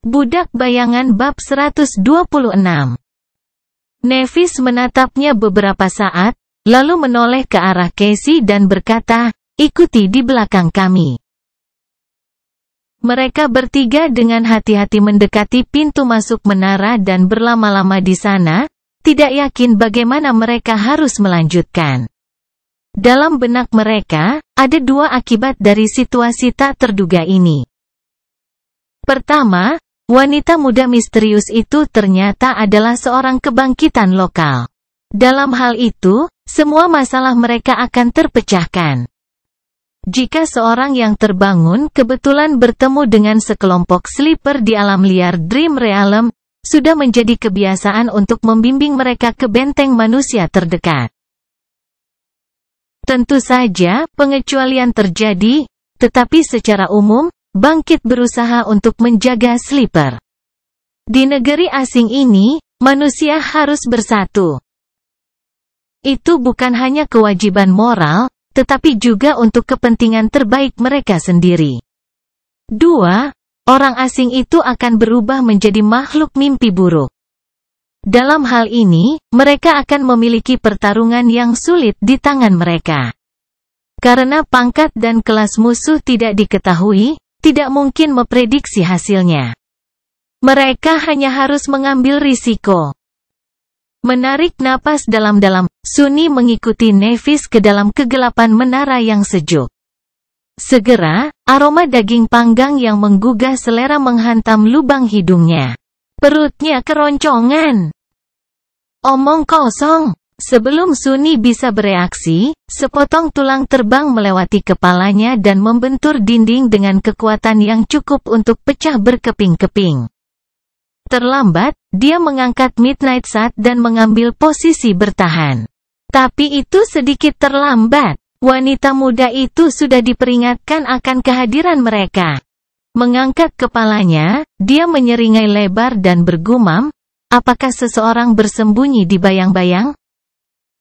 Budak Bayangan bab 126. Nevis menatapnya beberapa saat, lalu menoleh ke arah Casey dan berkata, "Ikuti di belakang kami." Mereka bertiga dengan hati-hati mendekati pintu masuk menara dan berlama-lama di sana, tidak yakin bagaimana mereka harus melanjutkan. Dalam benak mereka, ada dua akibat dari situasi tak terduga ini. Pertama, wanita muda misterius itu ternyata adalah seorang kebangkitan lokal. Dalam hal itu, semua masalah mereka akan terpecahkan. Jika seorang yang terbangun kebetulan bertemu dengan sekelompok sleeper di alam liar Dream Realm, sudah menjadi kebiasaan untuk membimbing mereka ke benteng manusia terdekat. Tentu saja, pengecualian terjadi, tetapi secara umum, Bangkit berusaha untuk menjaga sleeper. Di negeri asing ini, manusia harus bersatu. Itu bukan hanya kewajiban moral, tetapi juga untuk kepentingan terbaik mereka sendiri. 2. Orang asing itu akan berubah menjadi makhluk mimpi buruk. Dalam hal ini, mereka akan memiliki pertarungan yang sulit di tangan mereka. Karena pangkat dan kelas musuh tidak diketahui, tidak mungkin memprediksi hasilnya. Mereka hanya harus mengambil risiko. Menarik napas dalam-dalam, Sunny mengikuti Nevis ke dalam kegelapan menara yang sejuk. Segera, aroma daging panggang yang menggugah selera menghantam lubang hidungnya. Perutnya keroncongan. Omong kosong. Sebelum Sunny bisa bereaksi, sepotong tulang terbang melewati kepalanya dan membentur dinding dengan kekuatan yang cukup untuk pecah berkeping-keping. Terlambat, dia mengangkat Midnight Shot dan mengambil posisi bertahan. Tapi itu sedikit terlambat. Wanita muda itu sudah diperingatkan akan kehadiran mereka. Mengangkat kepalanya, dia menyeringai lebar dan bergumam, "Apakah seseorang bersembunyi di bayang-bayang?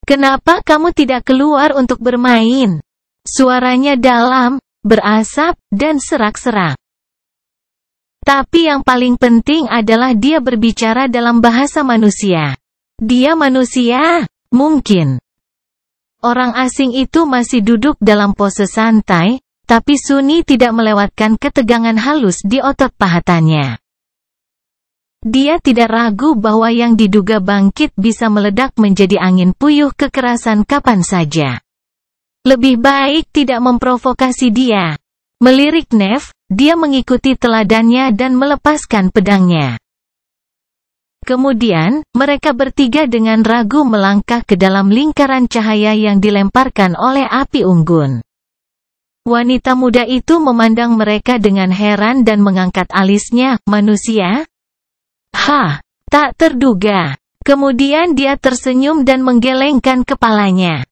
Kenapa kamu tidak keluar untuk bermain?" Suaranya dalam, berasap, dan serak-serak. Tapi yang paling penting adalah dia berbicara dalam bahasa manusia. Dia manusia? Mungkin. Orang asing itu masih duduk dalam pose santai, tapi Sunny tidak melewatkan ketegangan halus di otot pahatannya. Dia tidak ragu bahwa yang diduga bangkit bisa meledak menjadi angin puyuh kekerasan kapan saja. Lebih baik tidak memprovokasi dia. Melirik Nev, dia mengikuti teladannya dan melepaskan pedangnya. Kemudian, mereka bertiga dengan ragu melangkah ke dalam lingkaran cahaya yang dilemparkan oleh api unggun. Wanita muda itu memandang mereka dengan heran dan mengangkat alisnya. "Manusia? Hah, tak terduga." Kemudian dia tersenyum dan menggelengkan kepalanya.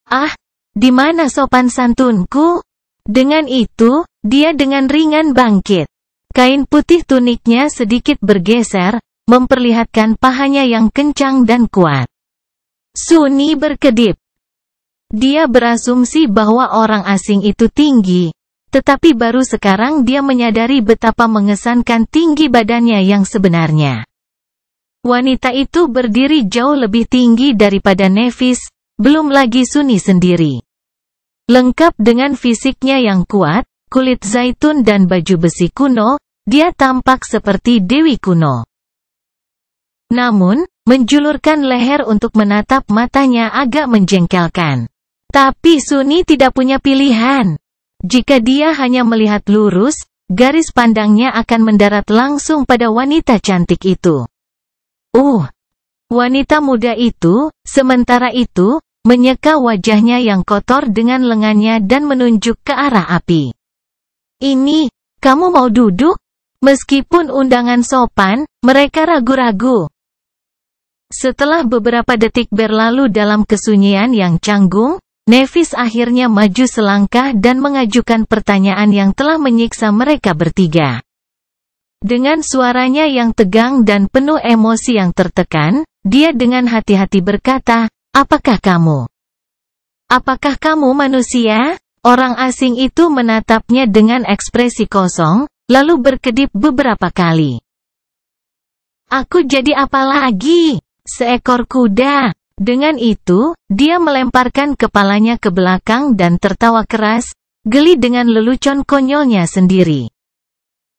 "Ah, di mana sopan santunku?" Dengan itu, dia dengan ringan bangkit. Kain putih tuniknya sedikit bergeser, memperlihatkan pahanya yang kencang dan kuat. Sunny berkedip. Dia berasumsi bahwa orang asing itu tinggi. Tetapi baru sekarang dia menyadari betapa mengesankan tinggi badannya yang sebenarnya. Wanita itu berdiri jauh lebih tinggi daripada Nevis, belum lagi Sunny sendiri. Lengkap dengan fisiknya yang kuat, kulit zaitun dan baju besi kuno, dia tampak seperti dewi kuno. Namun, menjulurkan leher untuk menatap matanya agak menjengkelkan. Tapi Sunny tidak punya pilihan. Jika dia hanya melihat lurus, garis pandangnya akan mendarat langsung pada wanita cantik itu. Wanita muda itu, sementara itu, menyeka wajahnya yang kotor dengan lengannya dan menunjuk ke arah api. "Ini, kamu mau duduk?" Meskipun undangan sopan, mereka ragu-ragu. Setelah beberapa detik berlalu dalam kesunyian yang canggung, Nevis akhirnya maju selangkah dan mengajukan pertanyaan yang telah menyiksa mereka bertiga. Dengan suaranya yang tegang dan penuh emosi yang tertekan, dia dengan hati-hati berkata, "Apakah kamu? Apakah kamu manusia?" Orang asing itu menatapnya dengan ekspresi kosong, lalu berkedip beberapa kali. Aku jadi apa lagi? Seekor kuda. Dengan itu, dia melemparkan kepalanya ke belakang dan tertawa keras, geli dengan lelucon konyolnya sendiri.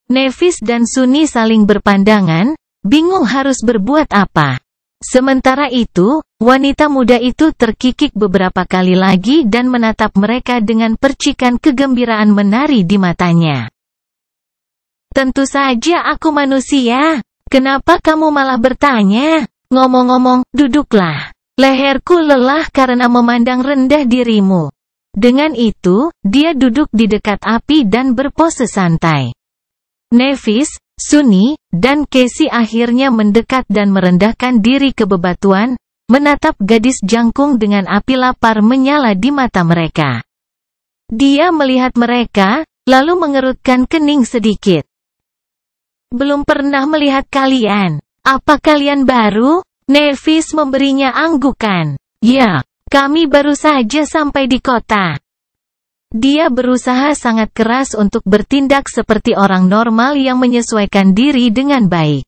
Nevis dan Sunny saling berpandangan, bingung harus berbuat apa. Sementara itu, wanita muda itu terkikik beberapa kali lagi dan menatap mereka dengan percikan kegembiraan menari di matanya. Tentu saja aku manusia. Kenapa kamu malah bertanya? Ngomong-ngomong, duduklah. Leherku lelah karena memandang rendah dirimu. Dengan itu, dia duduk di dekat api dan berpose santai. Nevis, Sunny, dan Casey akhirnya mendekat dan merendahkan diri ke bebatuan, menatap gadis jangkung dengan api lapar menyala di mata mereka. Dia melihat mereka, lalu mengerutkan kening sedikit. Belum pernah melihat kalian. Apa kalian baru? Nevis memberinya anggukan. Ya, kami baru saja sampai di kota. Dia berusaha sangat keras untuk bertindak seperti orang normal yang menyesuaikan diri dengan baik.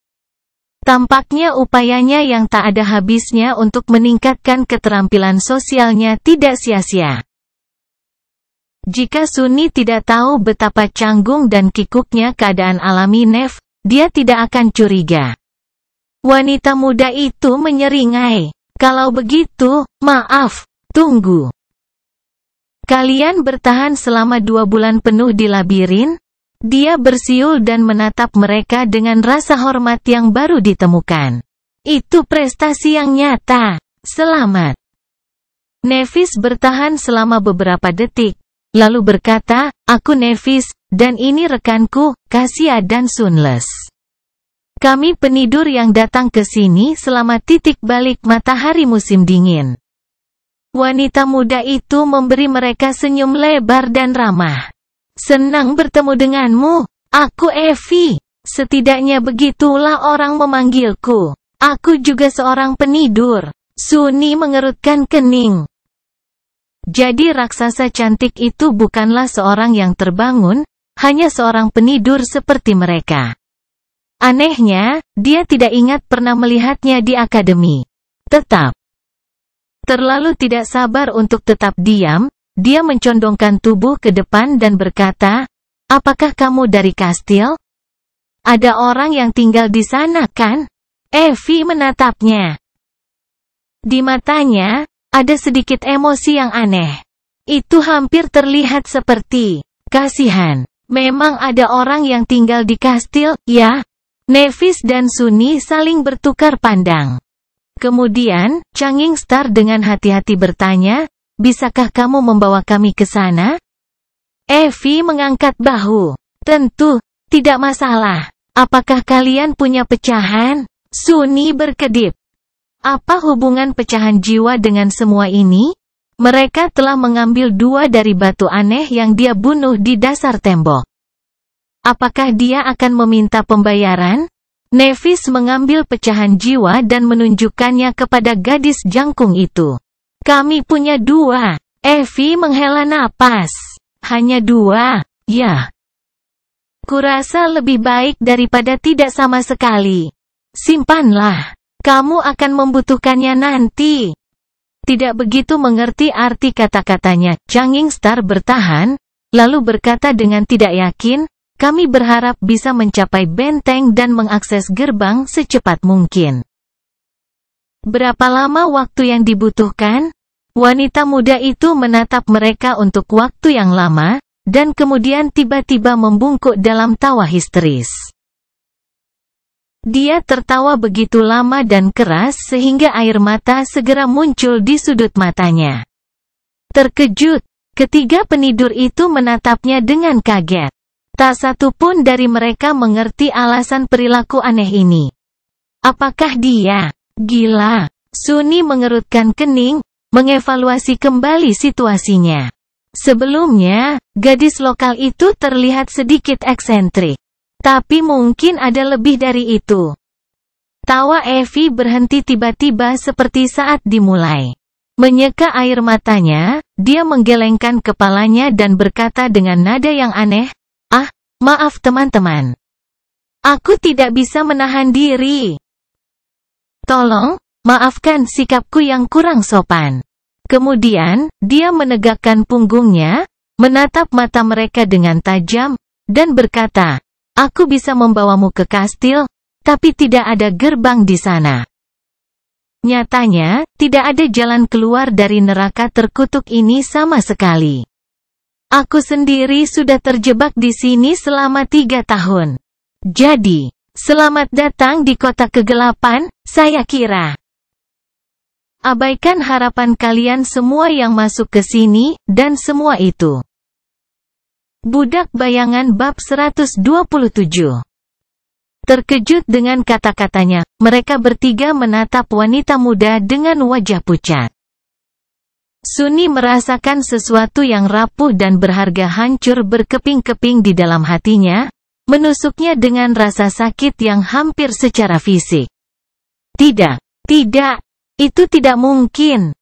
Tampaknya upayanya yang tak ada habisnya untuk meningkatkan keterampilan sosialnya tidak sia-sia. Jika Sunny tidak tahu betapa canggung dan kikuknya keadaan alami Nev, dia tidak akan curiga. Wanita muda itu menyeringai. Kalau begitu, maaf, tunggu. Kalian bertahan selama 2 bulan penuh di labirin? Dia bersiul dan menatap mereka dengan rasa hormat yang baru ditemukan. Itu prestasi yang nyata. Selamat. Nevis bertahan selama beberapa detik, lalu berkata, aku Nevis, dan ini rekanku, Cassia dan Sunless. Kami penidur yang datang ke sini selama titik balik matahari musim dingin. Wanita muda itu memberi mereka senyum lebar dan ramah. Senang bertemu denganmu. Aku Evie. Setidaknya begitulah orang memanggilku. Aku juga seorang penidur. Sunny mengerutkan kening. Jadi raksasa cantik itu bukanlah seorang yang terbangun, hanya seorang penidur seperti mereka. Anehnya, dia tidak ingat pernah melihatnya di akademi. Terlalu tidak sabar untuk tetap diam, dia mencondongkan tubuh ke depan dan berkata, apakah kamu dari kastil? Ada orang yang tinggal di sana kan? Evie menatapnya. Di matanya, ada sedikit emosi yang aneh. Itu hampir terlihat seperti kasihan. Memang ada orang yang tinggal di kastil, ya? Nevis dan Sunny saling bertukar pandang. Kemudian, Changing Star dengan hati-hati bertanya, bisakah kamu membawa kami ke sana? Evie mengangkat bahu. Tentu, tidak masalah. Apakah kalian punya pecahan? Sunny berkedip. Apa hubungan pecahan jiwa dengan semua ini? Mereka telah mengambil 2 dari batu aneh yang dia bunuh di dasar tembok. Apakah dia akan meminta pembayaran? Nevis mengambil pecahan jiwa dan menunjukkannya kepada gadis jangkung itu. Kami punya 2. Evie menghela napas. Hanya 2, ya. Kurasa lebih baik daripada tidak sama sekali. Simpanlah. Kamu akan membutuhkannya nanti. Tidak begitu mengerti arti kata-katanya. Changing Star bertahan, lalu berkata dengan tidak yakin, kami berharap bisa mencapai benteng dan mengakses gerbang secepat mungkin. Berapa lama waktu yang dibutuhkan? Wanita muda itu menatap mereka untuk waktu yang lama, dan kemudian tiba-tiba membungkuk dalam tawa histeris. Dia tertawa begitu lama dan keras sehingga air mata segera muncul di sudut matanya. Terkejut, ketiga penidur itu menatapnya dengan kaget. Tak satu pun dari mereka mengerti alasan perilaku aneh ini. Apakah dia gila? Sunny mengerutkan kening, mengevaluasi kembali situasinya. Sebelumnya, gadis lokal itu terlihat sedikit eksentrik. Tapi mungkin ada lebih dari itu. Tawa Evie berhenti tiba-tiba seperti saat dimulai. Menyeka air matanya, dia menggelengkan kepalanya dan berkata dengan nada yang aneh, Maaf teman-teman. Aku tidak bisa menahan diri. Tolong, maafkan sikapku yang kurang sopan. Kemudian, dia menegakkan punggungnya, menatap mata mereka dengan tajam, dan berkata, aku bisa membawamu ke kastil, tapi tidak ada gerbang di sana. Nyatanya, tidak ada jalan keluar dari neraka terkutuk ini sama sekali. Aku sendiri sudah terjebak di sini selama 3 tahun. Jadi, selamat datang di kota kegelapan, saya kira. Abaikan harapan kalian semua yang masuk ke sini, dan semua itu. Budak Bayangan bab 127. Terkejut dengan kata-katanya, mereka bertiga menatap wanita muda dengan wajah pucat. Sunni merasakan sesuatu yang rapuh dan berharga hancur berkeping-keping di dalam hatinya, menusuknya dengan rasa sakit yang hampir secara fisik. Tidak, itu tidak mungkin.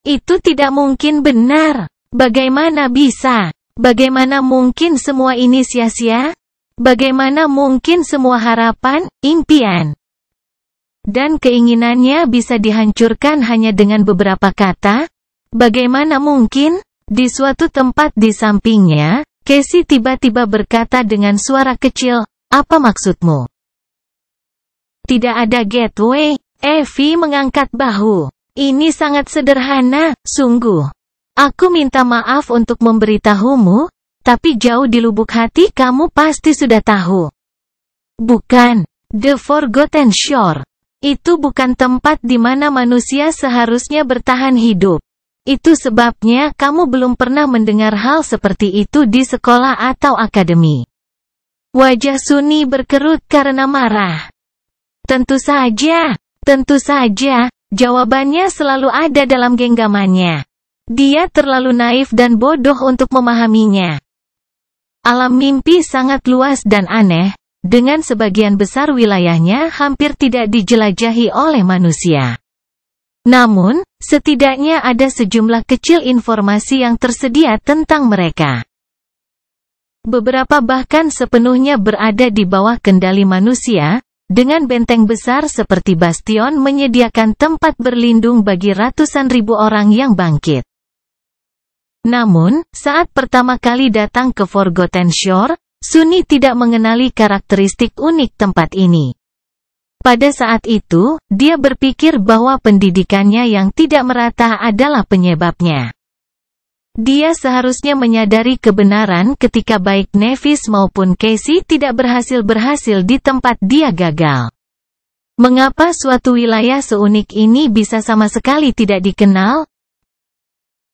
Itu tidak mungkin benar. Bagaimana bisa? Bagaimana mungkin semua ini sia-sia? Bagaimana mungkin semua harapan, impian, dan keinginannya bisa dihancurkan hanya dengan beberapa kata? Bagaimana mungkin? Di suatu tempat di sampingnya, Casey tiba-tiba berkata dengan suara kecil, apa maksudmu? Tidak ada gateway. Evie mengangkat bahu. Ini sangat sederhana, sungguh. Aku minta maaf untuk memberitahumu, tapi jauh di lubuk hati kamu pasti sudah tahu. Bukan, The Forgotten Shore. Itu bukan tempat di mana manusia seharusnya bertahan hidup. Itu sebabnya kamu belum pernah mendengar hal seperti itu di sekolah atau akademi. Wajah Sunni berkerut karena marah. Tentu saja, jawabannya selalu ada dalam genggamannya. Dia terlalu naif dan bodoh untuk memahaminya. Alam mimpi sangat luas dan aneh, dengan sebagian besar wilayahnya hampir tidak dijelajahi oleh manusia. Namun, setidaknya ada sejumlah kecil informasi yang tersedia tentang mereka. Beberapa bahkan sepenuhnya berada di bawah kendali manusia, dengan benteng besar seperti bastion menyediakan tempat berlindung bagi ratusan ribu orang yang bangkit. Namun, saat pertama kali datang ke Forgotten Shore, Sunni tidak mengenali karakteristik unik tempat ini. Pada saat itu, dia berpikir bahwa pendidikannya yang tidak merata adalah penyebabnya. Dia seharusnya menyadari kebenaran ketika baik Nevis maupun Casey tidak berhasil di tempat dia gagal. Mengapa suatu wilayah seunik ini bisa sama sekali tidak dikenal?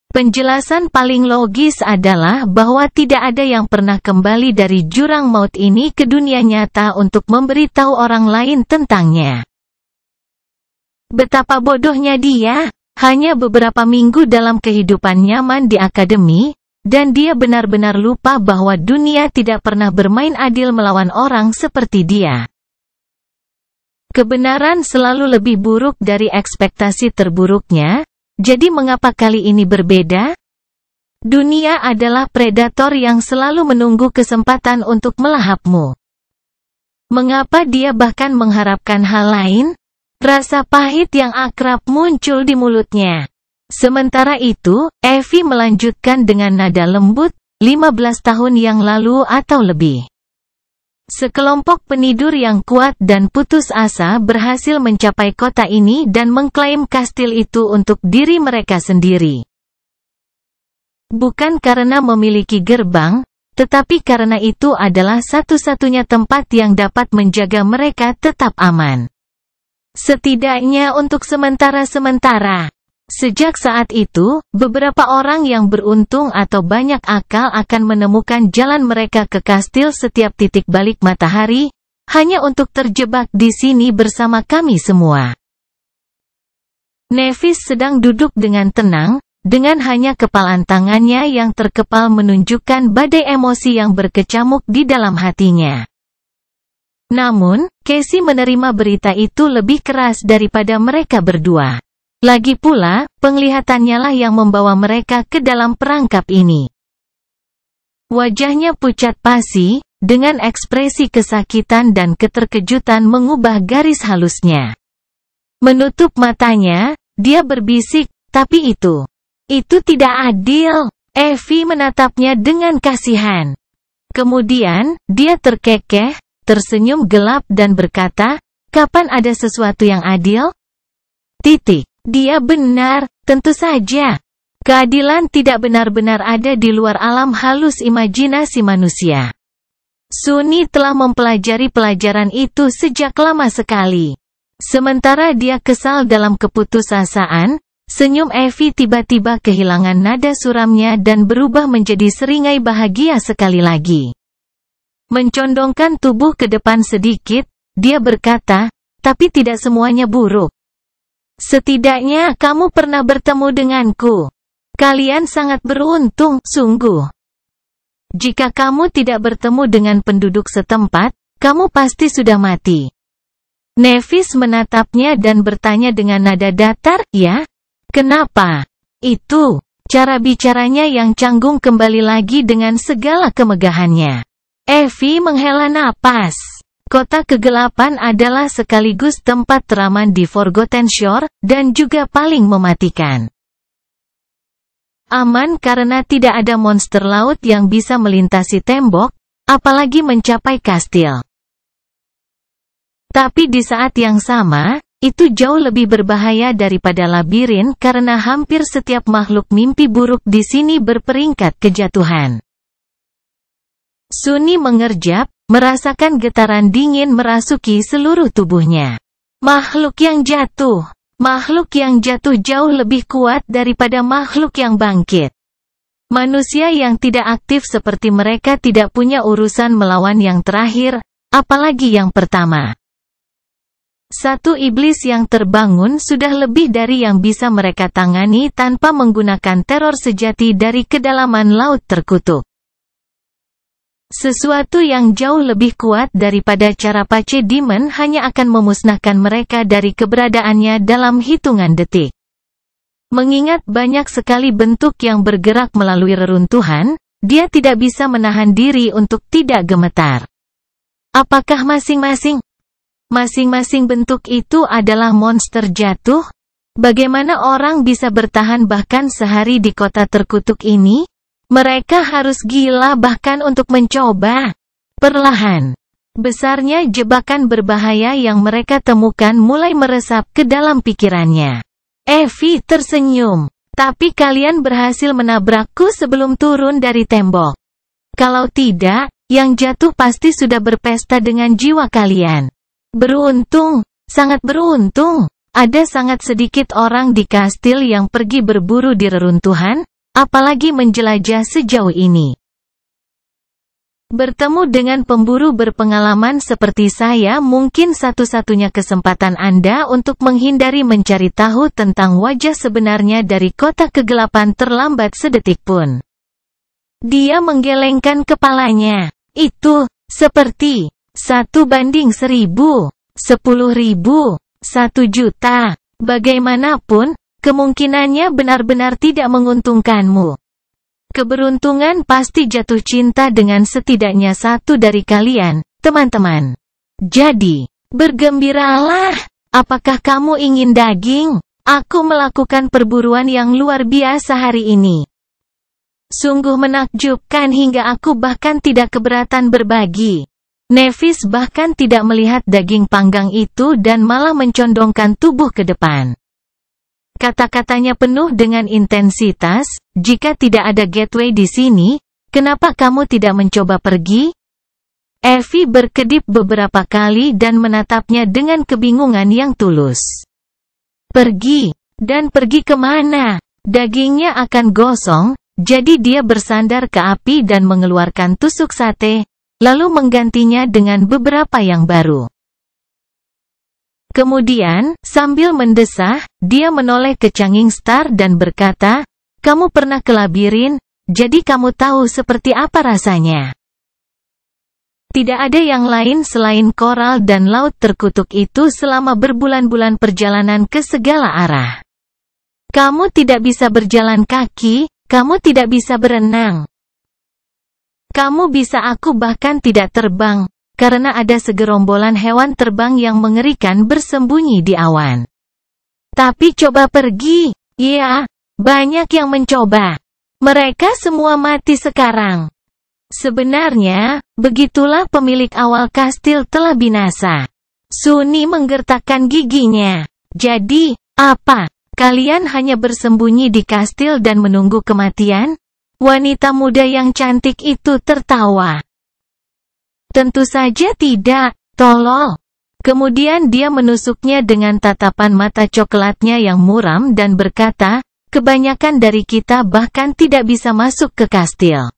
Penjelasan paling logis adalah bahwa tidak ada yang pernah kembali dari jurang maut ini ke dunia nyata untuk memberitahu orang lain tentangnya. Betapa bodohnya dia, hanya beberapa minggu dalam kehidupan nyaman di akademi, dan dia benar-benar lupa bahwa dunia tidak pernah bermain adil melawan orang seperti dia. Kebenaran selalu lebih buruk dari ekspektasi terburuknya. Jadi mengapa kali ini berbeda? Dunia adalah predator yang selalu menunggu kesempatan untuk melahapmu. Mengapa dia bahkan mengharapkan hal lain? Rasa pahit yang akrab muncul di mulutnya. Sementara itu, Evie melanjutkan dengan nada lembut, 15 tahun yang lalu atau lebih. Sekelompok penidur yang kuat dan putus asa berhasil mencapai kota ini dan mengklaim kastil itu untuk diri mereka sendiri. Bukan karena memiliki gerbang, tetapi karena itu adalah satu-satunya tempat yang dapat menjaga mereka tetap aman. Setidaknya untuk sementara-sementara. Sejak saat itu, beberapa orang yang beruntung atau banyak akal akan menemukan jalan mereka ke kastil setiap titik balik matahari, hanya untuk terjebak di sini bersama kami semua. Nevis sedang duduk dengan tenang, dengan hanya kepalan tangannya yang terkepal menunjukkan badai emosi yang berkecamuk di dalam hatinya. Namun, Casey menerima berita itu lebih keras daripada mereka berdua. Lagi pula, penglihatannya lah yang membawa mereka ke dalam perangkap ini. Wajahnya pucat pasi, dengan ekspresi kesakitan dan keterkejutan mengubah garis halusnya. Menutup matanya, dia berbisik, tapi itu tidak adil. Evie menatapnya dengan kasihan. Kemudian, dia terkekeh, tersenyum gelap dan berkata, kapan ada sesuatu yang adil? Dia benar, tentu saja. Keadilan tidak benar-benar ada di luar alam halus imajinasi manusia. Sunny telah mempelajari pelajaran itu sejak lama sekali. Sementara dia kesal dalam keputusasaan, senyum Evie tiba-tiba kehilangan nada suramnya dan berubah menjadi seringai bahagia sekali lagi. Mencondongkan tubuh ke depan sedikit, dia berkata, tapi tidak semuanya buruk. Setidaknya kamu pernah bertemu denganku. Kalian sangat beruntung, sungguh. Jika kamu tidak bertemu dengan penduduk setempat, kamu pasti sudah mati. Nevis menatapnya dan bertanya dengan nada datar, ya? Kenapa? Itu, cara bicaranya yang canggung kembali lagi dengan segala kemegahannya. Evie menghela napas. Kota kegelapan adalah sekaligus tempat teraman di Forgotten Shore, dan juga paling mematikan. Aman karena tidak ada monster laut yang bisa melintasi tembok, apalagi mencapai kastil. Tapi di saat yang sama, itu jauh lebih berbahaya daripada labirin karena hampir setiap makhluk mimpi buruk di sini berperingkat kejatuhan. Sunny mengerjap, merasakan getaran dingin merasuki seluruh tubuhnya. Makhluk yang jatuh jauh lebih kuat daripada makhluk yang bangkit. Manusia yang tidak aktif seperti mereka tidak punya urusan melawan yang terakhir, apalagi yang pertama. Satu iblis yang terbangun sudah lebih dari yang bisa mereka tangani tanpa menggunakan teror sejati dari kedalaman laut terkutuk. Sesuatu yang jauh lebih kuat daripada cara Pace Demon hanya akan memusnahkan mereka dari keberadaannya dalam hitungan detik. Mengingat banyak sekali bentuk yang bergerak melalui reruntuhan, dia tidak bisa menahan diri untuk tidak gemetar. Apakah masing-masing bentuk itu adalah monster jatuh? Bagaimana orang bisa bertahan bahkan sehari di kota terkutuk ini? Mereka harus gila bahkan untuk mencoba. Perlahan, besarnya jebakan berbahaya yang mereka temukan mulai meresap ke dalam pikirannya. Evie tersenyum. Tapi kalian berhasil menabrakku sebelum turun dari tembok. Kalau tidak, yang jatuh pasti sudah berpesta dengan jiwa kalian. Beruntung, sangat beruntung. Ada sangat sedikit orang di kastil yang pergi berburu di reruntuhan, apalagi menjelajah sejauh ini. Bertemu dengan pemburu berpengalaman seperti saya mungkin satu-satunya kesempatan Anda untuk menghindari mencari tahu tentang wajah sebenarnya dari kota kegelapan terlambat sedetik pun. Dia menggelengkan kepalanya. Itu, seperti 1:1000, 10.000, 1 juta. Bagaimanapun, kemungkinannya benar-benar tidak menguntungkanmu. Keberuntungan pasti jatuh cinta dengan setidaknya satu dari kalian, teman-teman. Jadi, bergembiralah. Apakah kamu ingin daging? Aku melakukan perburuan yang luar biasa hari ini. Sungguh menakjubkan hingga aku bahkan tidak keberatan berbagi. Nevis bahkan tidak melihat daging panggang itu dan malah mencondongkan tubuh ke depan. Kata-katanya penuh dengan intensitas, jika tidak ada gateway di sini, kenapa kamu tidak mencoba pergi? Evie berkedip beberapa kali dan menatapnya dengan kebingungan yang tulus. Pergi? Dan pergi kemana? Dagingnya akan gosong, jadi dia bersandar ke api dan mengeluarkan tusuk sate, lalu menggantinya dengan beberapa yang baru. Kemudian, sambil mendesah, dia menoleh ke Changing Star dan berkata, kamu pernah ke labirin, jadi kamu tahu seperti apa rasanya. Tidak ada yang lain selain koral dan laut terkutuk itu selama berbulan-bulan perjalanan ke segala arah. Kamu tidak bisa berjalan kaki, kamu tidak bisa berenang. Kamu bisa, aku bahkan tidak terbang, karena ada segerombolan hewan terbang yang mengerikan bersembunyi di awan. Tapi coba pergi. Ya, banyak yang mencoba. Mereka semua mati sekarang. Sebenarnya, begitulah pemilik awal kastil telah binasa. Sunny menggertakkan giginya. Jadi, apa? Kalian hanya bersembunyi di kastil dan menunggu kematian? Wanita muda yang cantik itu tertawa. Tentu saja tidak, tolol. Kemudian dia menusuknya dengan tatapan mata coklatnya yang muram dan berkata, kebanyakan dari kita bahkan tidak bisa masuk ke kastil.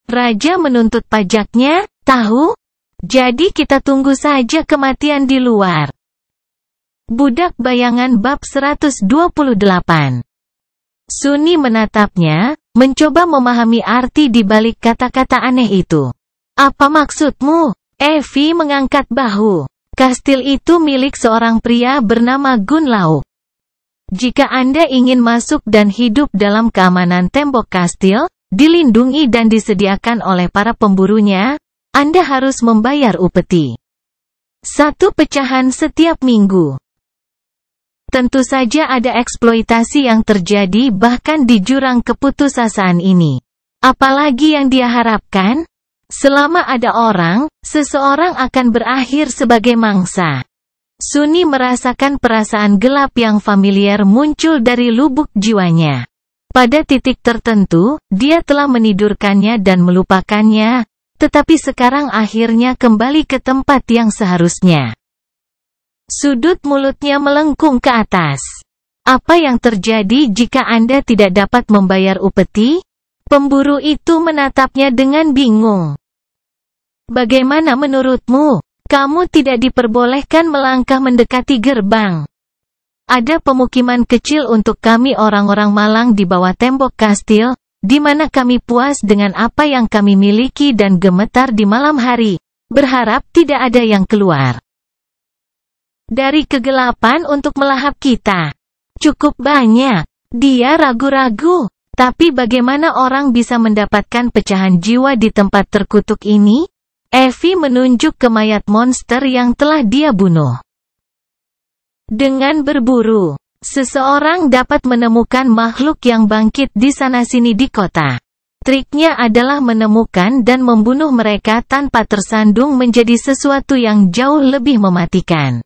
Raja menuntut pajaknya, tahu? Jadi kita tunggu saja kematian di luar. Budak Bayangan bab 128. Sunny menatapnya, mencoba memahami arti di balik kata-kata aneh itu. Apa maksudmu? Evie mengangkat bahu. Kastil itu milik seorang pria bernama Gun Lauk. Jika Anda ingin masuk dan hidup dalam keamanan tembok kastil, dilindungi dan disediakan oleh para pemburunya, Anda harus membayar upeti. 1 pecahan setiap minggu. Tentu saja ada eksploitasi yang terjadi bahkan di jurang keputusasaan ini. Apalagi yang dia harapkan? Selama ada orang, seseorang akan berakhir sebagai mangsa. Sunny merasakan perasaan gelap yang familiar muncul dari lubuk jiwanya. Pada titik tertentu, dia telah menidurkannya dan melupakannya, tetapi sekarang akhirnya kembali ke tempat yang seharusnya. Sudut mulutnya melengkung ke atas. Apa yang terjadi jika Anda tidak dapat membayar upeti? Pemburu itu menatapnya dengan bingung. Bagaimana menurutmu? Kamu tidak diperbolehkan melangkah mendekati gerbang. Ada pemukiman kecil untuk kami orang-orang malang di bawah tembok kastil, di mana kami puas dengan apa yang kami miliki dan gemetar di malam hari, berharap tidak ada yang keluar dari kegelapan untuk melahap kita. Cukup banyak. Dia ragu-ragu. Tapi bagaimana orang bisa mendapatkan pecahan jiwa di tempat terkutuk ini? Evie menunjuk ke mayat monster yang telah dia bunuh. Dengan berburu, seseorang dapat menemukan makhluk yang bangkit di sana-sini di kota. Triknya adalah menemukan dan membunuh mereka tanpa tersandung menjadi sesuatu yang jauh lebih mematikan.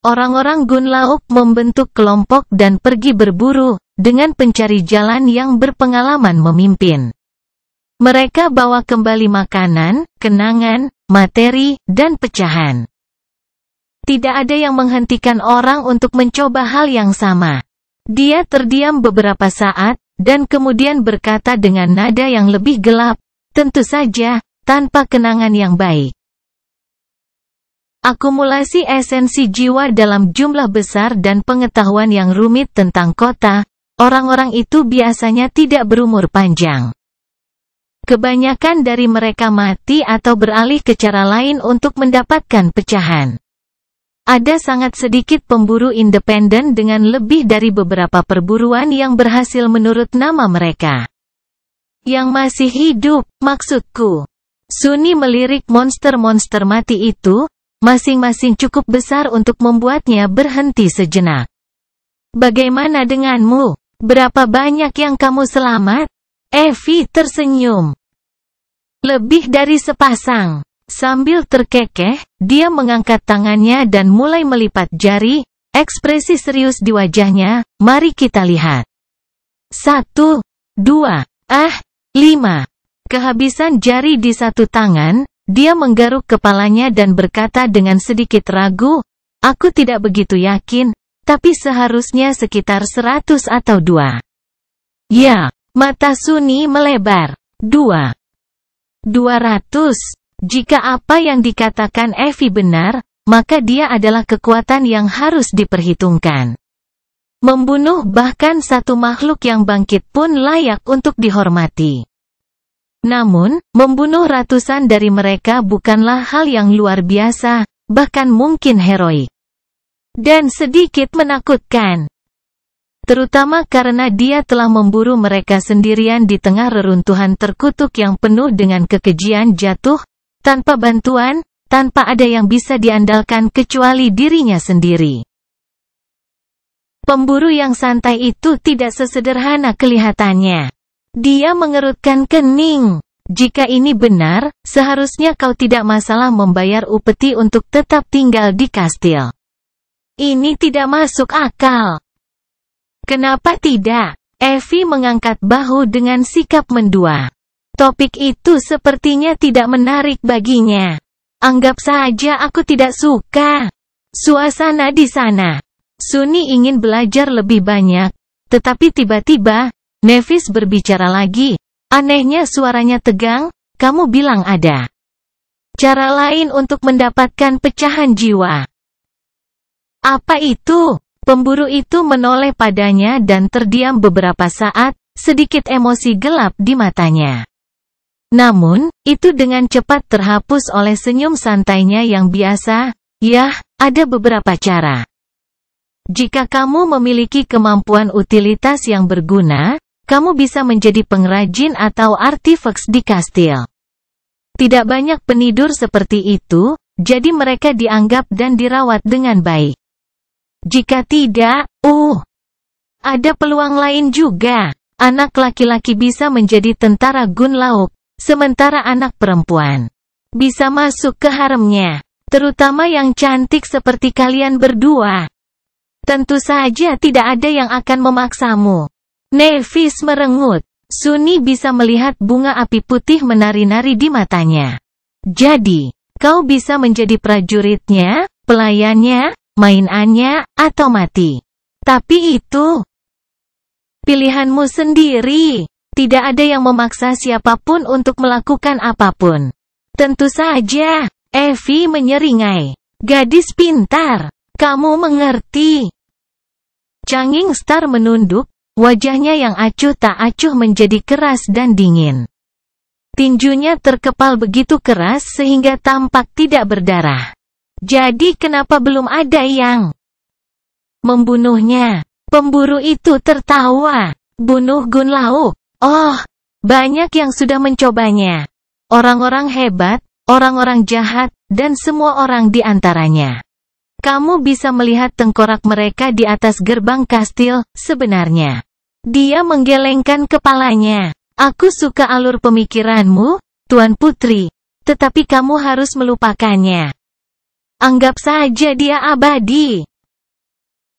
Orang-orang Gun Lauk membentuk kelompok dan pergi berburu, dengan pencari jalan yang berpengalaman memimpin. Mereka bawa kembali makanan, kenangan, materi, dan pecahan. Tidak ada yang menghentikan orang untuk mencoba hal yang sama. Dia terdiam beberapa saat, dan kemudian berkata dengan nada yang lebih gelap, tentu saja, tanpa kenangan yang baik. Akumulasi esensi jiwa dalam jumlah besar dan pengetahuan yang rumit tentang kota, orang-orang itu biasanya tidak berumur panjang. Kebanyakan dari mereka mati atau beralih ke cara lain untuk mendapatkan pecahan. Ada sangat sedikit pemburu independen dengan lebih dari beberapa perburuan yang berhasil menurut nama mereka. Yang masih hidup, maksudku. Sunny melirik monster-monster mati itu, masing-masing cukup besar untuk membuatnya berhenti sejenak. Bagaimana denganmu? Berapa banyak yang kamu selamat? Evie tersenyum. Lebih dari sepasang. Sambil terkekeh, dia mengangkat tangannya dan mulai melipat jari, ekspresi serius di wajahnya. Mari kita lihat. 1, 2, 5. Kehabisan jari di satu tangan, dia menggaruk kepalanya dan berkata dengan sedikit ragu, aku tidak begitu yakin, tapi seharusnya sekitar 100 atau 2. Ya, mata Sunny melebar. 200. Jika apa yang dikatakan Evie benar, maka dia adalah kekuatan yang harus diperhitungkan. Membunuh bahkan satu makhluk yang bangkit pun layak untuk dihormati. Namun, membunuh ratusan dari mereka bukanlah hal yang luar biasa, bahkan mungkin heroik. Dan sedikit menakutkan. terutama karena dia telah memburu mereka sendirian di tengah reruntuhan terkutuk yang penuh dengan kekejian jatuh, tanpa bantuan, tanpa ada yang bisa diandalkan kecuali dirinya sendiri. Pemburu yang santai itu tidak sesederhana kelihatannya. Dia mengerutkan kening. Jika ini benar, seharusnya kau tidak masalah membayar upeti untuk tetap tinggal di kastil. Ini tidak masuk akal. Kenapa tidak? Evie mengangkat bahu dengan sikap mendua. Topik itu sepertinya tidak menarik baginya. Anggap saja aku tidak suka suasana di sana. Sunny ingin belajar lebih banyak, tetapi tiba-tiba Nevis berbicara lagi. Anehnya suaranya tegang. Kamu bilang ada cara lain untuk mendapatkan pecahan jiwa. Apa itu? Pemburu itu menoleh padanya dan terdiam beberapa saat, sedikit emosi gelap di matanya. Namun, itu dengan cepat terhapus oleh senyum santainya yang biasa. Yah, ada beberapa cara. Jika kamu memiliki kemampuan utilitas yang berguna, kamu bisa menjadi pengrajin atau artifeks di kastil. Tidak banyak penidur seperti itu, jadi mereka dianggap dan dirawat dengan baik. Jika tidak, ada peluang lain juga. Anak laki-laki bisa menjadi tentara Gun Lauk, sementara anak perempuan bisa masuk ke haremnya, terutama yang cantik seperti kalian berdua. Tentu saja tidak ada yang akan memaksamu. Nevis merengut. Sunny bisa melihat bunga api putih menari-nari di matanya. Jadi, kau bisa menjadi prajuritnya, pelayannya, mainannya, atau mati. Tapi itu pilihanmu sendiri. Tidak ada yang memaksa siapapun untuk melakukan apapun. Tentu saja, Evie menyeringai. Gadis pintar, kamu mengerti. Changing Star menunduk. Wajahnya yang acuh tak acuh menjadi keras dan dingin. Tinjunya terkepal begitu keras sehingga tampak tidak berdarah. Jadi kenapa belum ada yang membunuhnya? Pemburu itu tertawa. Bunuh Gun Lauk. Oh, banyak yang sudah mencobanya. Orang-orang hebat, orang-orang jahat, dan semua orang di antaranya. Kamu bisa melihat tengkorak mereka di atas gerbang kastil. Sebenarnya, dia menggelengkan kepalanya. Aku suka alur pemikiranmu, Tuan Putri, tetapi kamu harus melupakannya. Anggap saja dia abadi.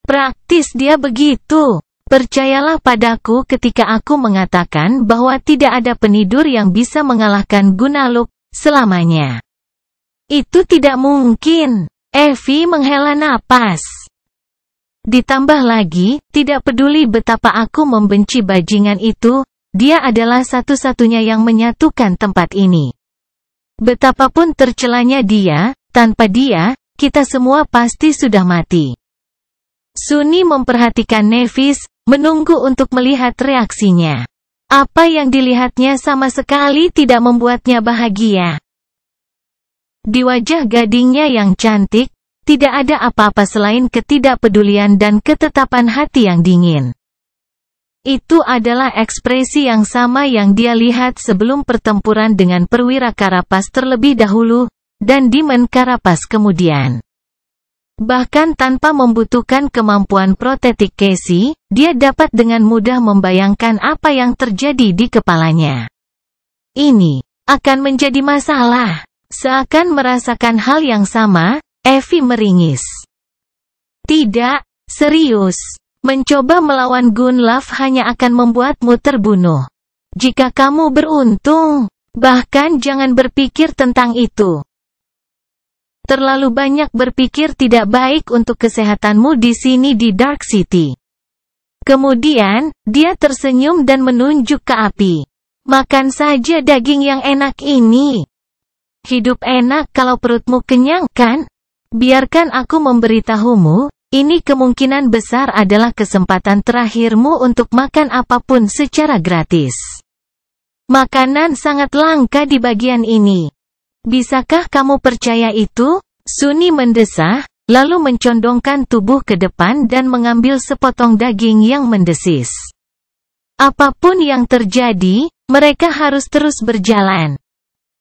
Praktis dia begitu. Percayalah padaku ketika aku mengatakan bahwa tidak ada penidur yang bisa mengalahkan Gun Lauk selamanya. Itu tidak mungkin. Evie menghela napas. Ditambah lagi, tidak peduli betapa aku membenci bajingan itu, dia adalah satu-satunya yang menyatukan tempat ini. Betapapun tercelanya dia, tanpa dia, kita semua pasti sudah mati. Sunny memperhatikan Nevis, menunggu untuk melihat reaksinya. Apa yang dilihatnya sama sekali tidak membuatnya bahagia. Di wajah gadingnya yang cantik, tidak ada apa-apa selain ketidakpedulian dan ketetapan hati yang dingin. Itu adalah ekspresi yang sama yang dia lihat sebelum pertempuran dengan perwira Karapas terlebih dahulu, dan Demon Karapas kemudian. Bahkan tanpa membutuhkan kemampuan protetik Casey, dia dapat dengan mudah membayangkan apa yang terjadi di kepalanya. Ini akan menjadi masalah. Seakan merasakan hal yang sama, Evie meringis. Tidak, serius. Mencoba melawan Gun Lauk hanya akan membuatmu terbunuh. Jika kamu beruntung, bahkan jangan berpikir tentang itu. Terlalu banyak berpikir tidak baik untuk kesehatanmu di sini di Dark City. Kemudian, dia tersenyum dan menunjuk ke api. Makan saja daging yang enak ini. Hidup enak kalau perutmu kenyang, kan? Biarkan aku memberitahumu, ini kemungkinan besar adalah kesempatan terakhirmu untuk makan apapun secara gratis. Makanan sangat langka di bagian ini. Bisakah kamu percaya itu? Sunny mendesah, lalu mencondongkan tubuh ke depan dan mengambil sepotong daging yang mendesis. Apapun yang terjadi, mereka harus terus berjalan.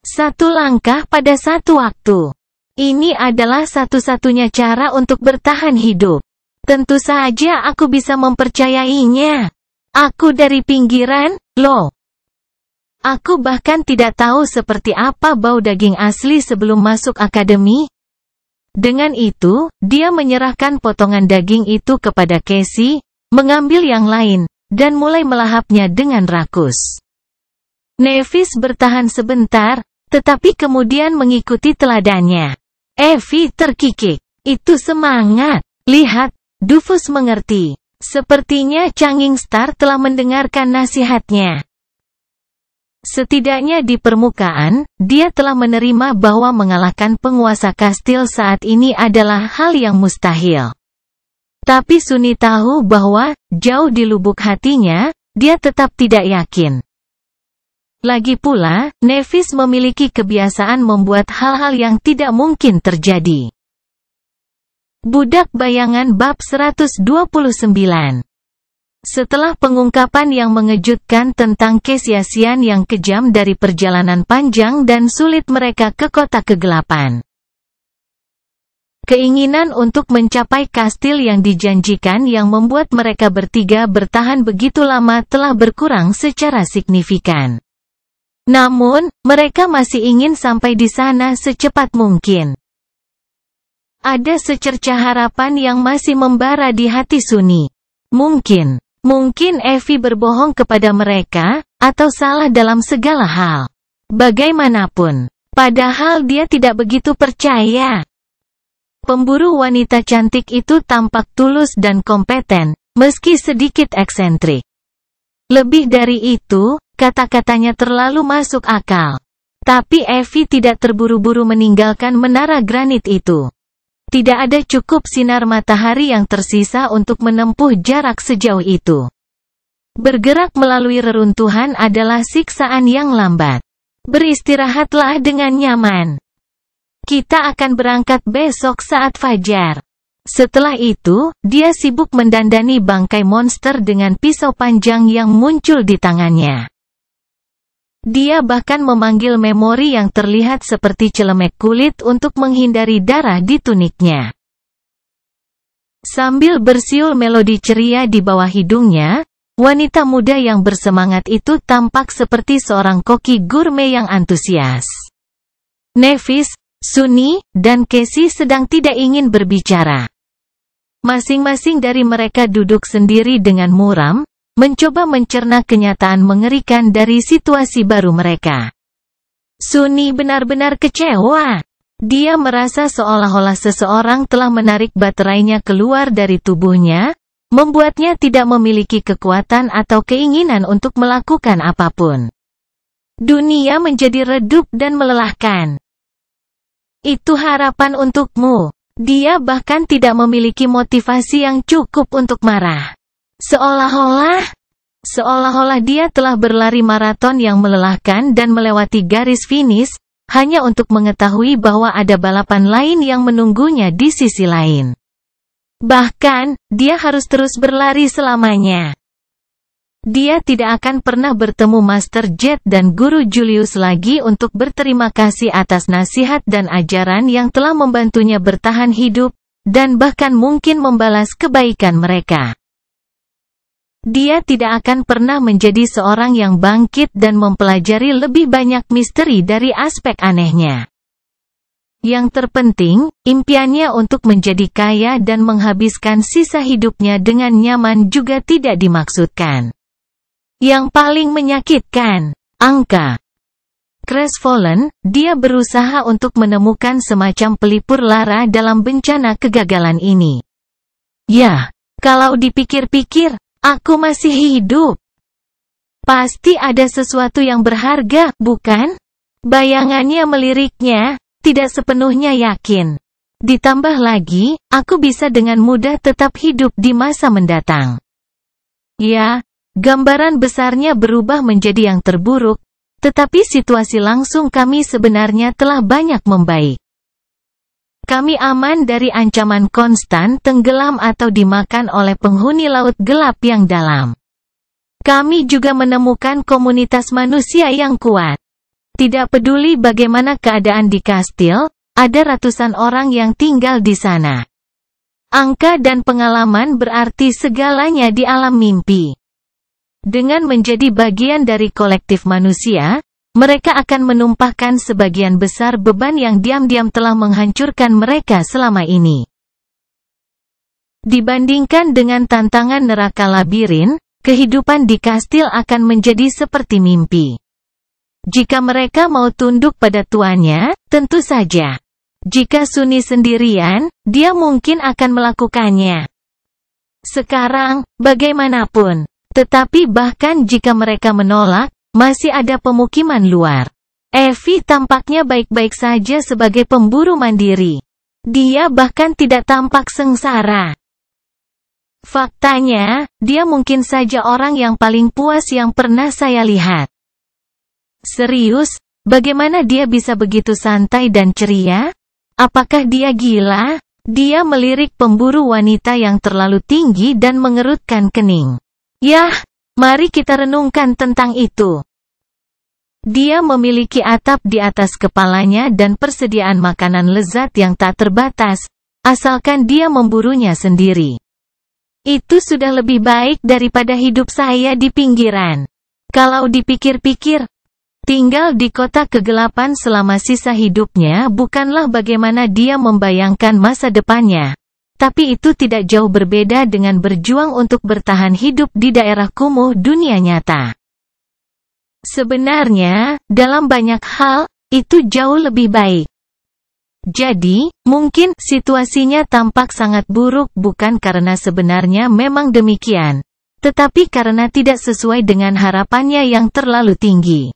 Satu langkah pada satu waktu. Ini adalah satu-satunya cara untuk bertahan hidup. Tentu saja aku bisa mempercayainya. Aku dari pinggiran, loh. Aku bahkan tidak tahu seperti apa bau daging asli sebelum masuk akademi. Dengan itu, dia menyerahkan potongan daging itu kepada Casey, mengambil yang lain, dan mulai melahapnya dengan rakus. Nevis bertahan sebentar, tetapi kemudian mengikuti teladannya. Evie terkikik. Itu semangat. Lihat, Dufus mengerti. Sepertinya Changing Star telah mendengarkan nasihatnya. Setidaknya di permukaan, dia telah menerima bahwa mengalahkan penguasa kastil saat ini adalah hal yang mustahil. Tapi Sunny tahu bahwa, jauh di lubuk hatinya, dia tetap tidak yakin. Lagi pula, Nevis memiliki kebiasaan membuat hal-hal yang tidak mungkin terjadi. Budak Bayangan bab 129. Setelah pengungkapan yang mengejutkan tentang kesia-siaan yang kejam dari perjalanan panjang dan sulit mereka ke kota kegelapan. Keinginan untuk mencapai kastil yang dijanjikan yang membuat mereka bertiga bertahan begitu lama telah berkurang secara signifikan. Namun, mereka masih ingin sampai di sana secepat mungkin. Ada secercah harapan yang masih membara di hati Sunny. Mungkin Evie berbohong kepada mereka, atau salah dalam segala hal. Bagaimanapun, padahal dia tidak begitu percaya. Pemburu wanita cantik itu tampak tulus dan kompeten, meski sedikit eksentrik. Lebih dari itu, kata-katanya terlalu masuk akal. Tapi Evie tidak terburu-buru meninggalkan menara granit itu. Tidak ada cukup sinar matahari yang tersisa untuk menempuh jarak sejauh itu. Bergerak melalui reruntuhan adalah siksaan yang lambat. Beristirahatlah dengan nyaman. Kita akan berangkat besok saat fajar. Setelah itu, dia sibuk mendandani bangkai monster dengan pisau panjang yang muncul di tangannya. Dia bahkan memanggil memori yang terlihat seperti celemek kulit untuk menghindari darah di tuniknya. Sambil bersiul melodi ceria di bawah hidungnya, wanita muda yang bersemangat itu tampak seperti seorang koki gourmet yang antusias. Nevis, Sunny, dan Casey sedang tidak ingin berbicara. Masing-masing dari mereka duduk sendiri dengan muram, mencoba mencerna kenyataan mengerikan dari situasi baru mereka. Sunny benar-benar kecewa. Dia merasa seolah-olah seseorang telah menarik baterainya keluar dari tubuhnya, membuatnya tidak memiliki kekuatan atau keinginan untuk melakukan apapun. Dunia menjadi redup dan melelahkan. Itu harapan untukmu. Dia bahkan tidak memiliki motivasi yang cukup untuk marah. Seolah-olah dia telah berlari maraton yang melelahkan dan melewati garis finish, hanya untuk mengetahui bahwa ada balapan lain yang menunggunya di sisi lain. Bahkan, dia harus terus berlari selamanya. Dia tidak akan pernah bertemu Master Jet dan Guru Julius lagi untuk berterima kasih atas nasihat dan ajaran yang telah membantunya bertahan hidup, dan bahkan mungkin membalas kebaikan mereka. Dia tidak akan pernah menjadi seorang yang bangkit dan mempelajari lebih banyak misteri dari aspek anehnya. Yang terpenting, impiannya untuk menjadi kaya dan menghabiskan sisa hidupnya dengan nyaman juga tidak dimaksudkan. Yang paling menyakitkan, angka. Crestfallen, dia berusaha untuk menemukan semacam pelipur lara dalam bencana kegagalan ini. Ya, kalau dipikir-pikir, aku masih hidup. Pasti ada sesuatu yang berharga, bukan? Bayangannya meliriknya, tidak sepenuhnya yakin. Ditambah lagi, aku bisa dengan mudah tetap hidup di masa mendatang. Ya, gambaran besarnya berubah menjadi yang terburuk, tetapi situasi langsung kami sebenarnya telah banyak membaik. Kami aman dari ancaman konstan tenggelam atau dimakan oleh penghuni laut gelap yang dalam. Kami juga menemukan komunitas manusia yang kuat. Tidak peduli bagaimana keadaan di kastil, ada ratusan orang yang tinggal di sana. Angka dan pengalaman berarti segalanya di alam mimpi. Dengan menjadi bagian dari kolektif manusia, mereka akan menumpahkan sebagian besar beban yang diam-diam telah menghancurkan mereka selama ini. Dibandingkan dengan tantangan neraka labirin, kehidupan di kastil akan menjadi seperti mimpi. Jika mereka mau tunduk pada tuannya, tentu saja. Jika Sunny sendirian, dia mungkin akan melakukannya. Sekarang, bagaimanapun. Tetapi bahkan jika mereka menolak, masih ada pemukiman luar. Evie tampaknya baik-baik saja sebagai pemburu mandiri. Dia bahkan tidak tampak sengsara. Faktanya, dia mungkin saja orang yang paling puas yang pernah saya lihat. Serius, bagaimana dia bisa begitu santai dan ceria? Apakah dia gila? Dia melirik pemburu wanita yang terlalu tinggi dan mengerutkan kening. Yah! Mari kita renungkan tentang itu. Dia memiliki atap di atas kepalanya dan persediaan makanan lezat yang tak terbatas, asalkan dia memburunya sendiri. Itu sudah lebih baik daripada hidup saya di pinggiran. Kalau dipikir-pikir, tinggal di kota kegelapan selama sisa hidupnya bukanlah bagaimana dia membayangkan masa depannya. Tapi itu tidak jauh berbeda dengan berjuang untuk bertahan hidup di daerah kumuh dunia nyata. Sebenarnya, dalam banyak hal, itu jauh lebih baik. Jadi, mungkin situasinya tampak sangat buruk bukan karena sebenarnya memang demikian, tetapi karena tidak sesuai dengan harapannya yang terlalu tinggi.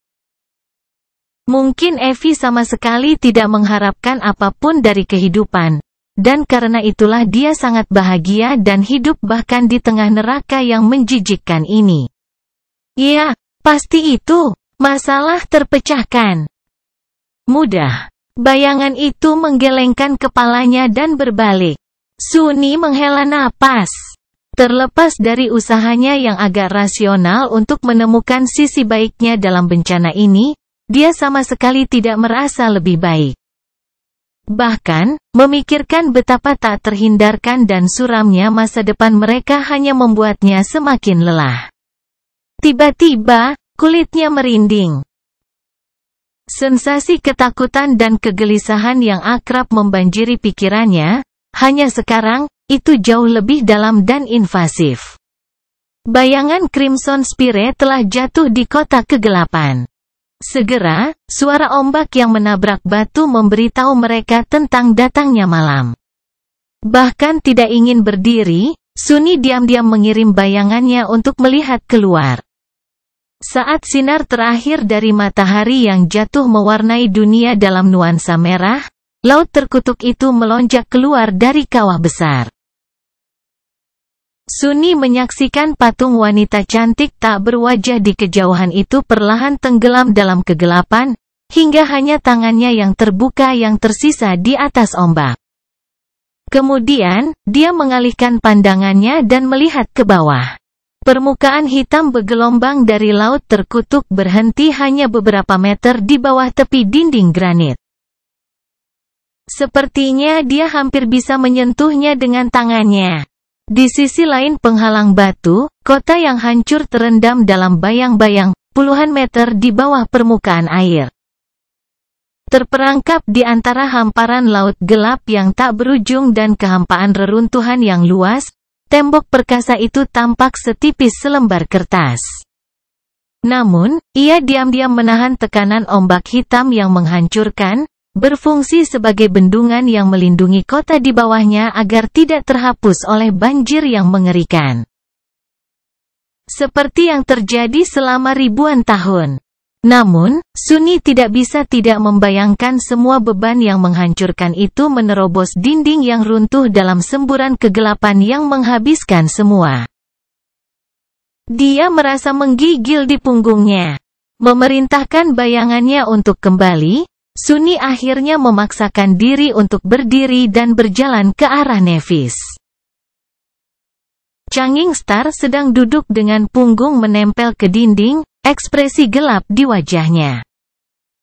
Mungkin Evie sama sekali tidak mengharapkan apapun dari kehidupan. Dan karena itulah dia sangat bahagia dan hidup bahkan di tengah neraka yang menjijikkan ini. Ya, pasti itu. Masalah terpecahkan. Mudah. Bayangan itu menggelengkan kepalanya dan berbalik. Sunny menghela napas. Terlepas dari usahanya yang agak rasional untuk menemukan sisi baiknya dalam bencana ini, dia sama sekali tidak merasa lebih baik. Bahkan, memikirkan betapa tak terhindarkan dan suramnya masa depan mereka hanya membuatnya semakin lelah. Tiba-tiba, kulitnya merinding. Sensasi ketakutan dan kegelisahan yang akrab membanjiri pikirannya, hanya sekarang, itu jauh lebih dalam dan invasif. Bayangan Crimson Spire telah jatuh di kota kegelapan. Segera, suara ombak yang menabrak batu memberitahu mereka tentang datangnya malam. Bahkan tidak ingin berdiri, Sunny diam-diam mengirim bayangannya untuk melihat keluar. Saat sinar terakhir dari matahari yang jatuh mewarnai dunia dalam nuansa merah, laut terkutuk itu melonjak keluar dari kawah besar. Sunny menyaksikan patung wanita cantik tak berwajah di kejauhan itu perlahan tenggelam dalam kegelapan, hingga hanya tangannya yang terbuka yang tersisa di atas ombak. Kemudian, dia mengalihkan pandangannya dan melihat ke bawah. Permukaan hitam bergelombang dari laut terkutuk berhenti hanya beberapa meter di bawah tepi dinding granit. Sepertinya dia hampir bisa menyentuhnya dengan tangannya. Di sisi lain penghalang batu, kota yang hancur terendam dalam bayang-bayang, puluhan meter di bawah permukaan air. Terperangkap di antara hamparan laut gelap yang tak berujung dan kehampaan reruntuhan yang luas, tembok perkasa itu tampak setipis selembar kertas. Namun, ia diam-diam menahan tekanan ombak hitam yang menghancurkan, berfungsi sebagai bendungan yang melindungi kota di bawahnya agar tidak terhapus oleh banjir yang mengerikan. Seperti yang terjadi selama ribuan tahun. Namun, Sunny tidak bisa tidak membayangkan semua beban yang menghancurkan itu menerobos dinding yang runtuh dalam semburan kegelapan yang menghabiskan semua. Dia merasa menggigil di punggungnya. Memerintahkan bayangannya untuk kembali, Sunny akhirnya memaksakan diri untuk berdiri dan berjalan ke arah Nevis. Changing Star sedang duduk dengan punggung menempel ke dinding, ekspresi gelap di wajahnya.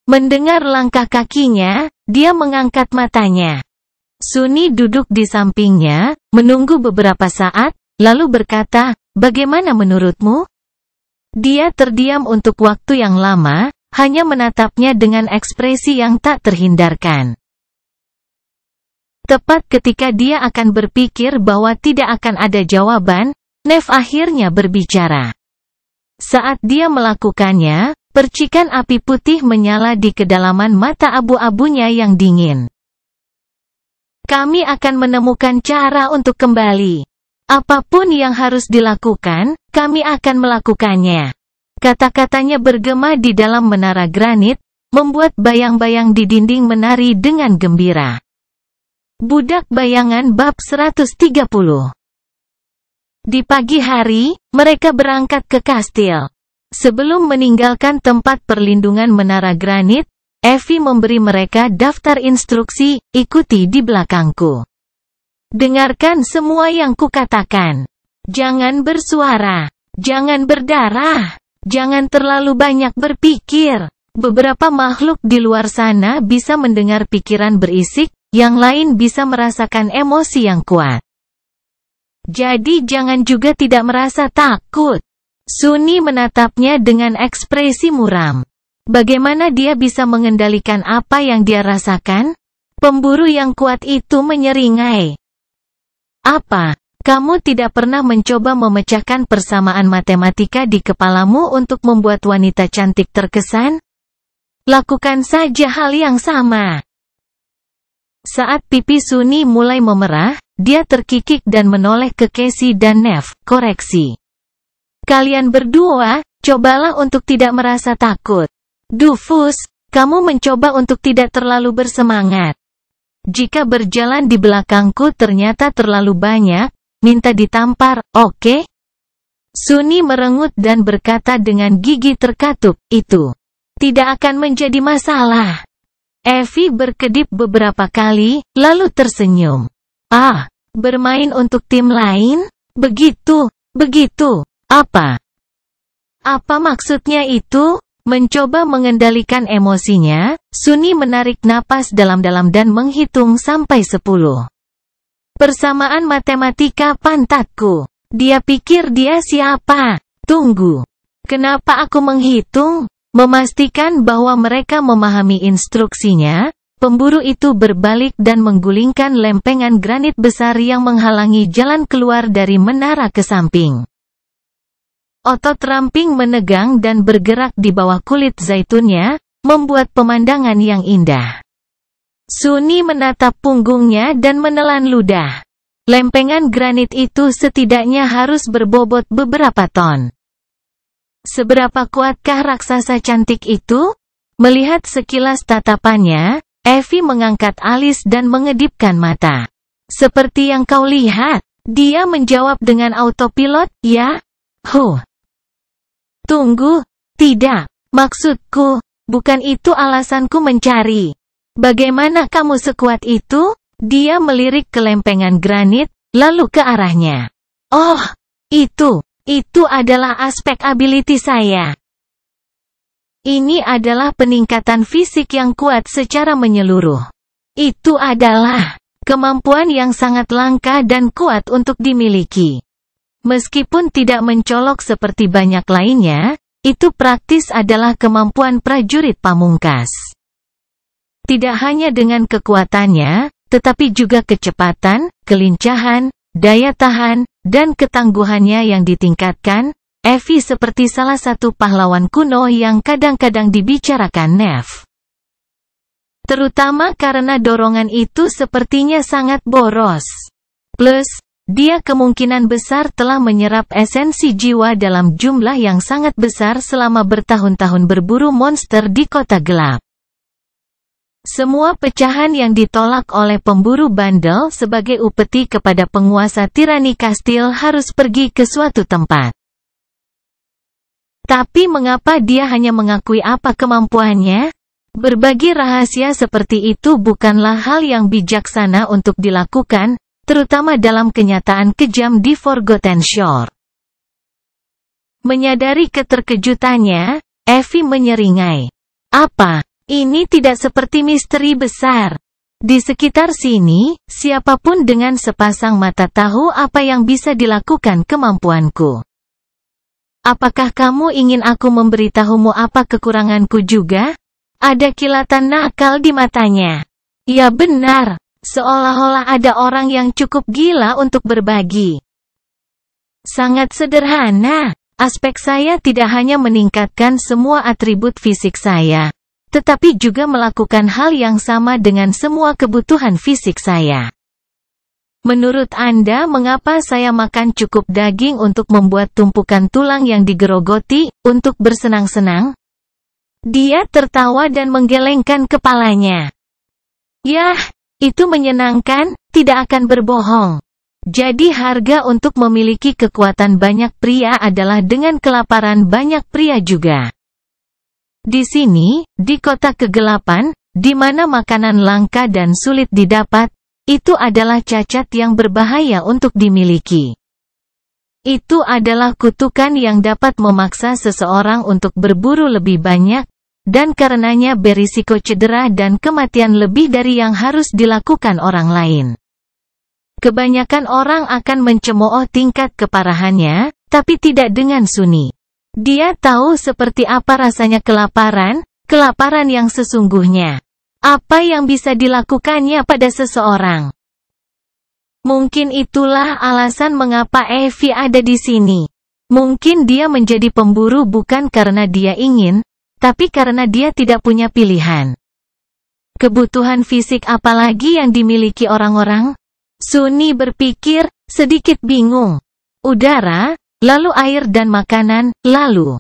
Mendengar langkah kakinya, dia mengangkat matanya. Sunny duduk di sampingnya, menunggu beberapa saat, lalu berkata, "Bagaimana menurutmu?" Dia terdiam untuk waktu yang lama, hanya menatapnya dengan ekspresi yang tak terhindarkan. Tepat ketika dia akan berpikir bahwa tidak akan ada jawaban, Nev akhirnya berbicara. Saat dia melakukannya, percikan api putih menyala di kedalaman mata abu-abunya yang dingin. "Kami akan menemukan cara untuk kembali. Apapun yang harus dilakukan, kami akan melakukannya." Kata-katanya bergema di dalam menara granit, membuat bayang-bayang di dinding menari dengan gembira. Budak Bayangan bab 130. Di pagi hari, mereka berangkat ke kastil. Sebelum meninggalkan tempat perlindungan menara granit, Evie memberi mereka daftar instruksi, "Ikuti di belakangku. Dengarkan semua yang kukatakan. Jangan bersuara. Jangan berdarah. Jangan terlalu banyak berpikir. Beberapa makhluk di luar sana bisa mendengar pikiran berisik, yang lain bisa merasakan emosi yang kuat. Jadi jangan juga tidak merasa takut." Sunny menatapnya dengan ekspresi muram. Bagaimana dia bisa mengendalikan apa yang dia rasakan? Pemburu yang kuat itu menyeringai. "Apa? Kamu tidak pernah mencoba memecahkan persamaan matematika di kepalamu untuk membuat wanita cantik terkesan? Lakukan saja hal yang sama." Saat pipi Sunny mulai memerah, dia terkikik dan menoleh ke Casey dan Nev. "Koreksi. Kalian berdua, cobalah untuk tidak merasa takut. Dufus, kamu mencoba untuk tidak terlalu bersemangat. Jika berjalan di belakangku ternyata terlalu banyak, minta ditampar, oke?" Sunny merengut dan berkata dengan gigi terkatup, "Itu tidak akan menjadi masalah." Evie berkedip beberapa kali, lalu tersenyum. "Ah, bermain untuk tim lain? Begitu, begitu. Apa maksudnya itu?" Mencoba mengendalikan emosinya, Sunny menarik napas dalam-dalam dan menghitung sampai 10. "Persamaan matematika pantatku. Dia pikir dia siapa? Tunggu. Kenapa aku menghitung?" Memastikan bahwa mereka memahami instruksinya, pemburu itu berbalik dan menggulingkan lempengan granit besar yang menghalangi jalan keluar dari menara ke samping. Otot ramping menegang dan bergerak di bawah kulit zaitunnya, membuat pemandangan yang indah. Sunny menatap punggungnya dan menelan ludah. Lempengan granit itu setidaknya harus berbobot beberapa ton. Seberapa kuatkah raksasa cantik itu? Melihat sekilas tatapannya, Evie mengangkat alis dan mengedipkan mata. "Seperti yang kau lihat," dia menjawab dengan autopilot, "Ya? Tunggu, tidak. Maksudku, bukan itu alasanku mencari. Bagaimana kamu sekuat itu?" Dia melirik ke lempengan granit, lalu ke arahnya. "Oh, itu adalah aspek ability saya. Ini adalah peningkatan fisik yang kuat secara menyeluruh. Itu adalah kemampuan yang sangat langka dan kuat untuk dimiliki. Meskipun tidak mencolok seperti banyak lainnya, itu praktis adalah kemampuan prajurit pamungkas. Tidak hanya dengan kekuatannya, tetapi juga kecepatan, kelincahan, daya tahan, dan ketangguhannya yang ditingkatkan. Evie seperti salah satu pahlawan kuno yang kadang-kadang dibicarakan Nev. Terutama karena dorongan itu sepertinya sangat boros. Plus, dia kemungkinan besar telah menyerap esensi jiwa dalam jumlah yang sangat besar selama bertahun-tahun berburu monster di kota gelap. Semua pecahan yang ditolak oleh pemburu bandel sebagai upeti kepada penguasa tirani kastil harus pergi ke suatu tempat. Tapi mengapa dia hanya mengakui apa kemampuannya? Berbagi rahasia seperti itu bukanlah hal yang bijaksana untuk dilakukan, terutama dalam kenyataan kejam di Forgotten Shore. Menyadari keterkejutannya, Effie menyeringai. Apa? Ini tidak seperti misteri besar. Di sekitar sini, siapapun dengan sepasang mata tahu apa yang bisa dilakukan kemampuanku. Apakah kamu ingin aku memberitahumu apa kekuranganku juga? Ada kilatan nakal di matanya. Ya benar, seolah-olah ada orang yang cukup gila untuk berbagi. Sangat sederhana, aspek saya tidak hanya meningkatkan semua atribut fisik saya, tetapi juga melakukan hal yang sama dengan semua kebutuhan fisik saya. Menurut Anda mengapa saya makan cukup daging untuk membuat tumpukan tulang yang digerogoti, untuk bersenang-senang? Dia tertawa dan menggelengkan kepalanya. Yah, itu menyenangkan, tidak akan berbohong. Jadi harga untuk memiliki kekuatan banyak pria adalah dengan kelaparan banyak pria juga. Di sini, di kota kegelapan, di mana makanan langka dan sulit didapat, itu adalah cacat yang berbahaya untuk dimiliki. Itu adalah kutukan yang dapat memaksa seseorang untuk berburu lebih banyak, dan karenanya berisiko cedera dan kematian lebih dari yang harus dilakukan orang lain. Kebanyakan orang akan mencemooh tingkat keparahannya, tapi tidak dengan sunyi. Dia tahu seperti apa rasanya kelaparan, kelaparan yang sesungguhnya. Apa yang bisa dilakukannya pada seseorang. Mungkin itulah alasan mengapa Effie ada di sini. Mungkin dia menjadi pemburu bukan karena dia ingin, tapi karena dia tidak punya pilihan. Kebutuhan fisik apalagi yang dimiliki orang-orang? Sunni berpikir, sedikit bingung. Udara, lalu air dan makanan, lalu.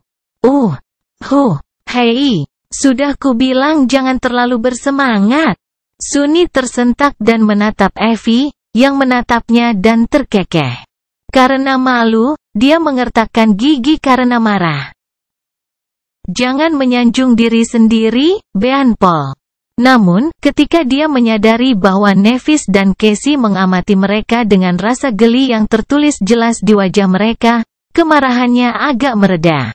Hei, sudah kubilang jangan terlalu bersemangat. Sunni tersentak dan menatap Effie, yang menatapnya dan terkekeh. Karena malu, dia mengertakkan gigi karena marah. Jangan menyanjung diri sendiri, Bean Paul. Namun, ketika dia menyadari bahwa Nevis dan Casey mengamati mereka dengan rasa geli yang tertulis jelas di wajah mereka, kemarahannya agak mereda.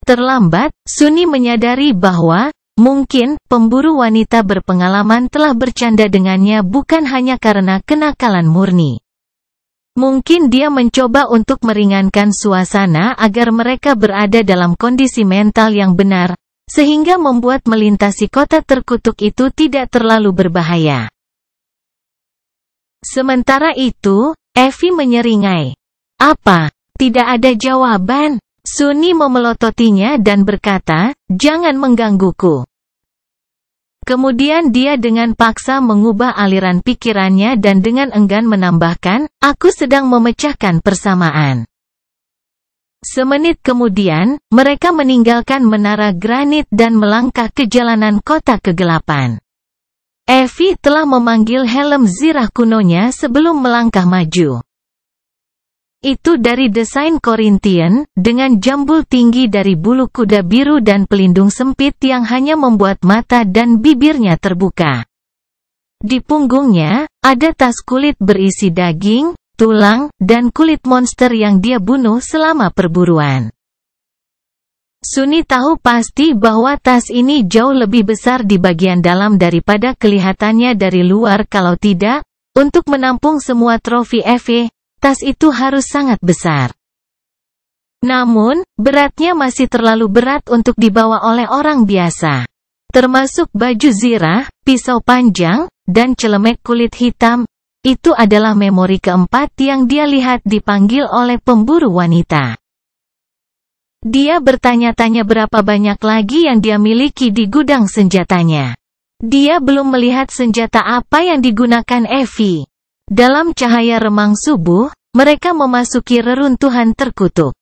Terlambat, Sunni menyadari bahwa, mungkin, pemburu wanita berpengalaman telah bercanda dengannya bukan hanya karena kenakalan murni. Mungkin dia mencoba untuk meringankan suasana agar mereka berada dalam kondisi mental yang benar, sehingga membuat melintasi kota terkutuk itu tidak terlalu berbahaya. Sementara itu, Effie menyeringai. Apa? Tidak ada jawaban. Sunni memelototinya dan berkata, jangan menggangguku. Kemudian dia dengan paksa mengubah aliran pikirannya dan dengan enggan menambahkan, aku sedang memecahkan persamaan. Semenit kemudian, mereka meninggalkan menara granit dan melangkah ke jalanan kota kegelapan. Effie telah memanggil helm zirah kunonya sebelum melangkah maju. Itu dari desain Corinthian, dengan jambul tinggi dari bulu kuda biru dan pelindung sempit yang hanya membuat mata dan bibirnya terbuka. Di punggungnya, ada tas kulit berisi daging, tulang, dan kulit monster yang dia bunuh selama perburuan. Sunni tahu pasti bahwa tas ini jauh lebih besar di bagian dalam daripada kelihatannya dari luar. Kalau tidak, untuk menampung semua trofi Effie, tas itu harus sangat besar. Namun, beratnya masih terlalu berat untuk dibawa oleh orang biasa. Termasuk baju zirah, pisau panjang, dan celemek kulit hitam. Itu adalah memori keempat yang dia lihat dipanggil oleh pemburu wanita. Dia bertanya-tanya berapa banyak lagi yang dia miliki di gudang senjatanya. Dia belum melihat senjata apa yang digunakan Effie. Dalam cahaya remang subuh, mereka memasuki reruntuhan terkutuk.